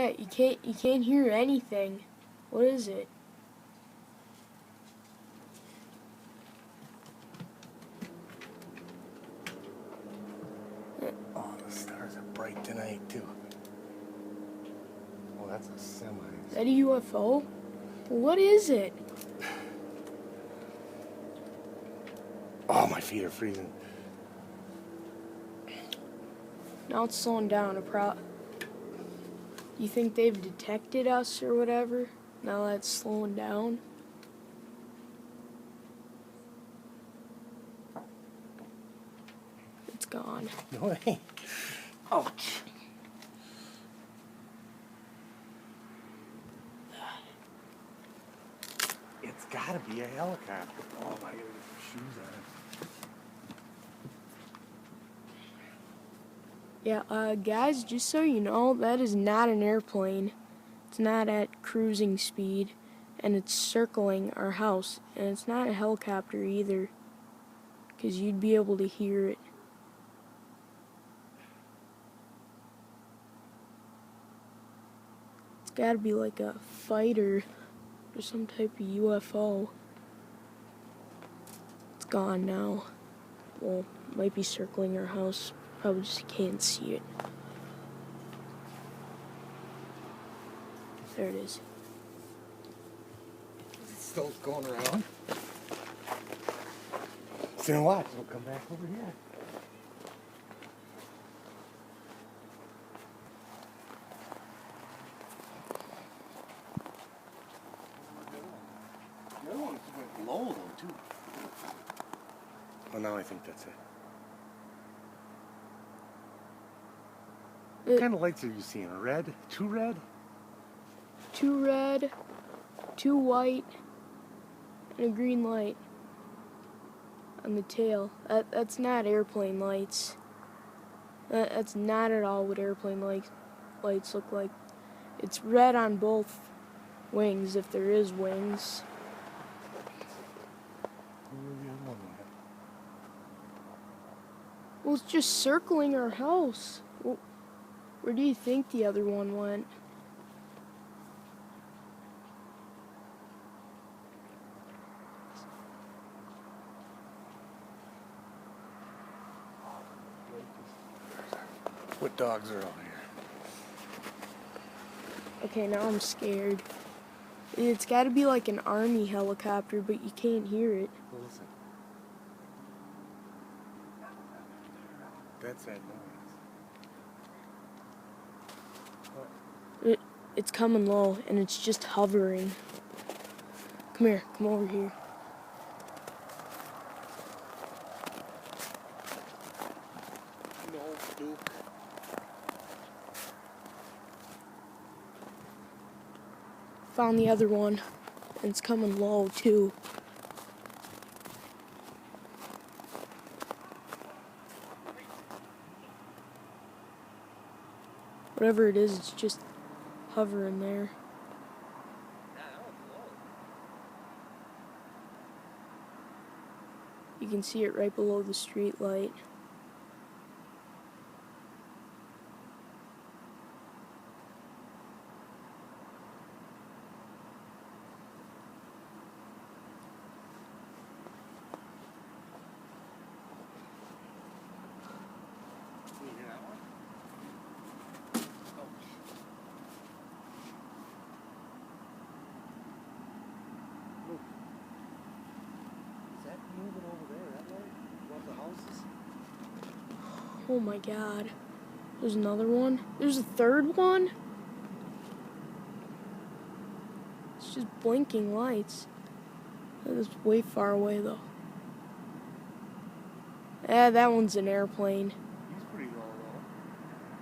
Yeah, you can't hear anything. What is it? Oh, the stars are bright tonight too. Oh, that's a semi. Is that a UFO? What is it? Oh, my feet are freezing. Now it's slowing down. You think they've detected us or whatever? Now that's slowing down. It's gone. No, it ain't. Ouch. It's gotta be a helicopter. Oh, I gotta get some shoes on. Yeah, guys, just so you know, that is not an airplane. It's not at cruising speed, and it's circling our house. And it's not a helicopter either, because you'd be able to hear it. It's gotta be like a fighter or some type of UFO. It's gone now. Well, might be circling our house. Probably just can't see it. There it is. Is it still going around? So then watch, we'll come back over here. The other one went low though too. Oh, now I think that's it. What kind of lights are you seeing? Red? Two red? Two red, two white, and a green light on the tail. That's not airplane lights. That's not at all what airplane lights look like. It's red on both wings, if there is wings. Where's the other one at? Well, it's just circling our house. Well, where do you think the other one went? What dogs are out here? Okay, now I'm scared. It's got to be like an army helicopter, but you can't hear it. Listen. That's that noise. It's coming low, and it's just hovering. Come here, come over here. No, Duke. Found the other one, and it's coming low too. Whatever it is, it's just hovering there. You can see it right below the street light. Can you hear that one? Is that moving over there, that way? Above the houses? Oh my god. There's another one. There's a third one. It's just blinking lights. It's way far away though. That one's an airplane. He's pretty low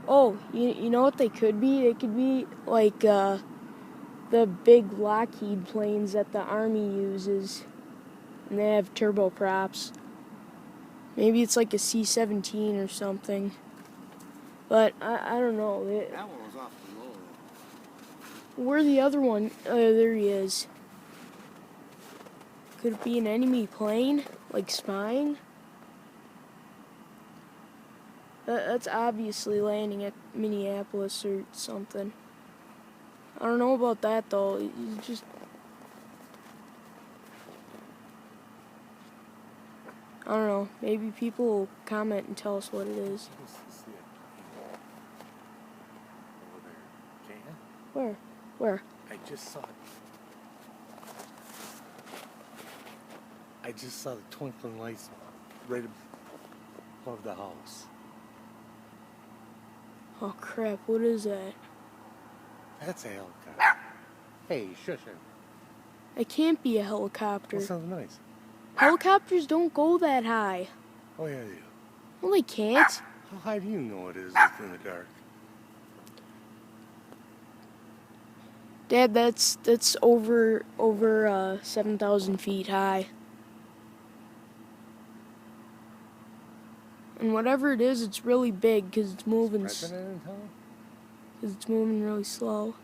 though. Oh, you know what they could be? They could be like the big Lockheed planes that the Army uses. And they have turboprops. Maybe it's like a C-17 or something. But I don't know. That one was awfully low though. Where the other one? There he is. Could it be an enemy plane? Like spying? That's obviously landing at Minneapolis or something. I don't know about that though. You just... I don't know. Maybe people will comment and tell us what it is. Over there. Can you? Where? Where? I just saw it. I just saw the twinkling lights right above the house. Oh crap, what is that? That's a helicopter. Hey, shush it. It can't be a helicopter. That sounds nice. Helicopters don't go that high. Oh yeah, they do. Well, they can't. How high do you know it is in the dark? Dad, that's over 7,000 feet high. And whatever it is, it's really big because it's moving. President in town? Because it's moving really slow.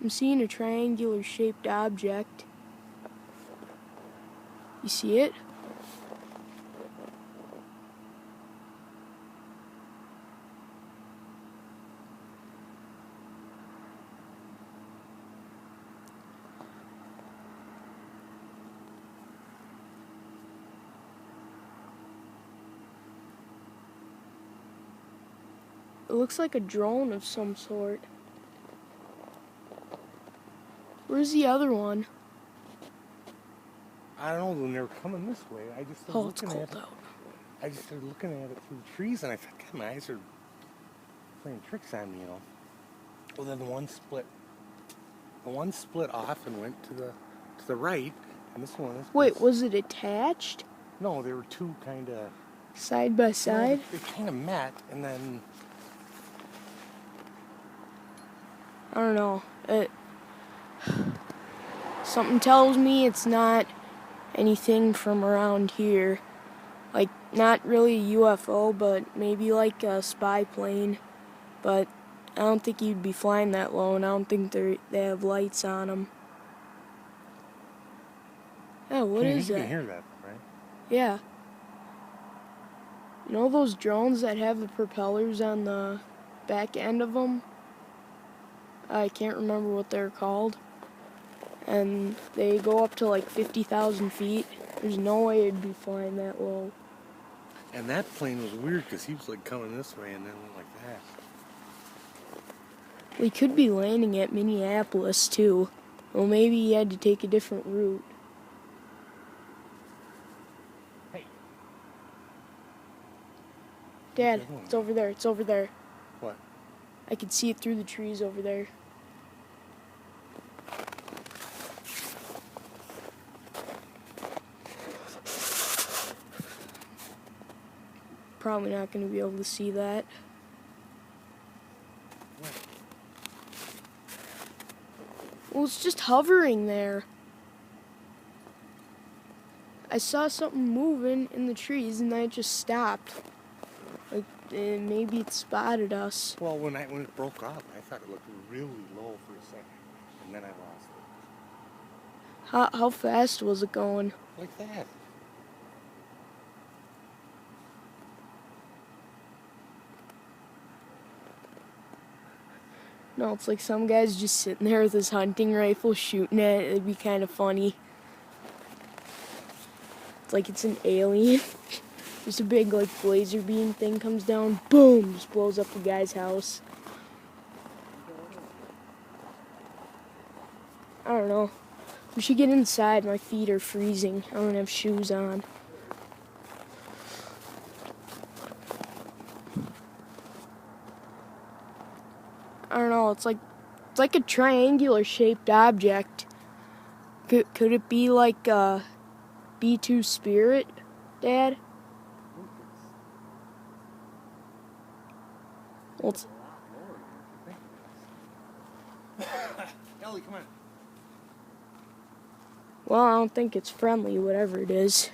I'm seeing a triangular shaped object. You see it? It looks like a drone of some sort. Where's the other one? I don't know. When they were coming this way, I just started Oh, it's looking cold at it. out. I just started looking at it through the trees, and I thought, God, my eyes are playing tricks on me, you know. Well, then the one split off and went to the right, and this one is. Wait, was it attached? No, they were two kind of Side by side? They kind of met, and then I don't know. Something tells me it's not anything from around here. Like, not really a UFO, but maybe like a spy plane. But I don't think you'd be flying that low, and I don't think they have lights on them. Yeah, what is you that? can hear that, right? Yeah. You know those drones that have the propellers on the back end of them? I can't remember what they're called. And they go up to like 50,000 feet. There's no way it'd be flying that low. And that plane was weird because he was like coming this way and then went like that. We could be landing at Minneapolis too. Well, maybe he had to take a different route. Hey. Dad, it's over there. It's over there. What? I can see it through the trees over there. Probably not going to be able to see that. What? Well, it's just hovering there. I saw something moving in the trees and then it just stopped. Like, maybe it spotted us. Well, when it broke up, I thought it looked really low for a second, and then I lost it. How fast was it going? Like that. No, it's like some guy's just sitting there with his hunting rifle shooting at it. It'd be kind of funny. It's like it's an alien. Just a big like laser beam thing comes down, boom, just blows up the guy's house. I don't know. We should get inside. My feet are freezing. I don't have shoes on. I don't know. It's like a triangular shaped object. Could it be like B2 Spirit, Dad? Well, it's... Ellie, come on. Well, I don't think it's friendly, whatever it is.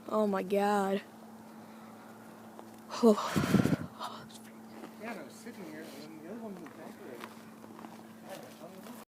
Oh my God. Oh.